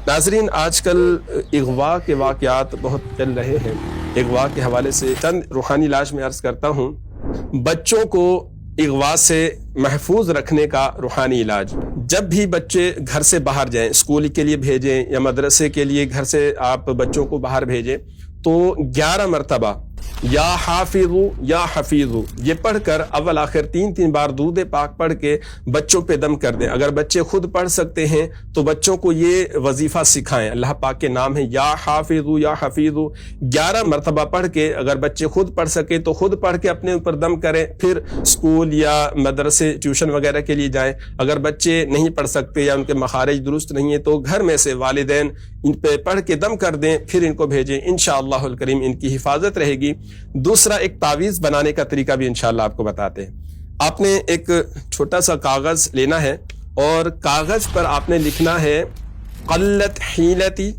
ناظرین، آج کل اغوا کے واقعات بہت چل رہے ہیں۔ اغوا کے حوالے سے چند روحانی علاج میں عرض کرتا ہوں۔ بچوں کو اغوا سے محفوظ رکھنے کا روحانی علاج: جب بھی بچے گھر سے باہر جائیں، اسکول کے لیے بھیجیں یا مدرسے کے لیے گھر سے آپ بچوں کو باہر بھیجیں، تو 11 مرتبہ یا حافظو یا حفیظو یہ پڑھ کر اول آخر 3 بار درود پاک پڑھ کے بچوں پہ دم کر دیں۔ اگر بچے خود پڑھ سکتے ہیں تو بچوں کو یہ وظیفہ سکھائیں۔ اللہ پاک کے نام ہے یا حافظو یا حفیظو، 11 مرتبہ پڑھ کے اگر بچے خود پڑھ سکے تو خود پڑھ کے اپنے اوپر دم کریں، پھر اسکول یا مدرسے ٹیوشن وغیرہ کے لیے جائیں۔ اگر بچے نہیں پڑھ سکتے یا ان کے مخارج درست نہیں ہے تو گھر میں سے والدین ان پہ پڑھ کے دم کر دیں، پھر ان کو بھیجیں۔ انشاءاللہ الکریم ان کی حفاظت رہے گی۔ دوسرا، ایک تعویذ بنانے کا طریقہ بھی انشاءاللہ آپ کو بتاتے ہیں۔ آپ نے ایک چھوٹا سا کاغذ لینا ہے اور کاغذ پر آپ نے لکھنا ہے قلت حیلتی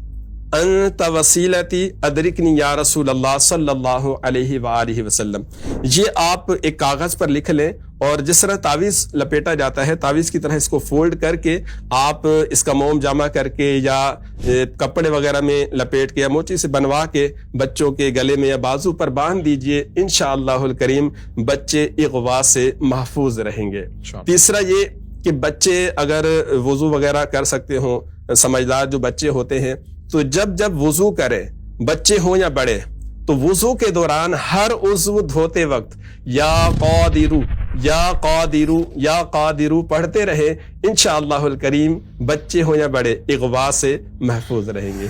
انت وسیلتی ادرکنی یا رسول اللہ صلی اللہ علیہ وآلہ وسلم۔ یہ آپ ایک کاغذ پر لکھ لیں اور جس طرح تعویذ لپیٹا جاتا ہے، تعویذ کی طرح اس کو فولڈ کر کے آپ اس کا موم جمع کر کے یا کپڑے وغیرہ میں لپیٹ کے یا موچی سے بنوا کے بچوں کے گلے میں یا بازو پر باندھ دیجئے۔ انشاءاللہ الکریم بچے اغوا سے محفوظ رہیں گے۔ تیسرا یہ کہ بچے اگر وضو وغیرہ کر سکتے ہوں، سمجھدار جو بچے ہوتے ہیں، تو جب وضو کرے، بچے ہوں یا بڑے، تو وضو کے دوران ہر عضو دھوتے وقت یا قادرو یا قادرو یا قادرو پڑھتے رہے۔ انشاءاللہ الکریم بچے ہوں یا بڑے اغوا سے محفوظ رہیں گے۔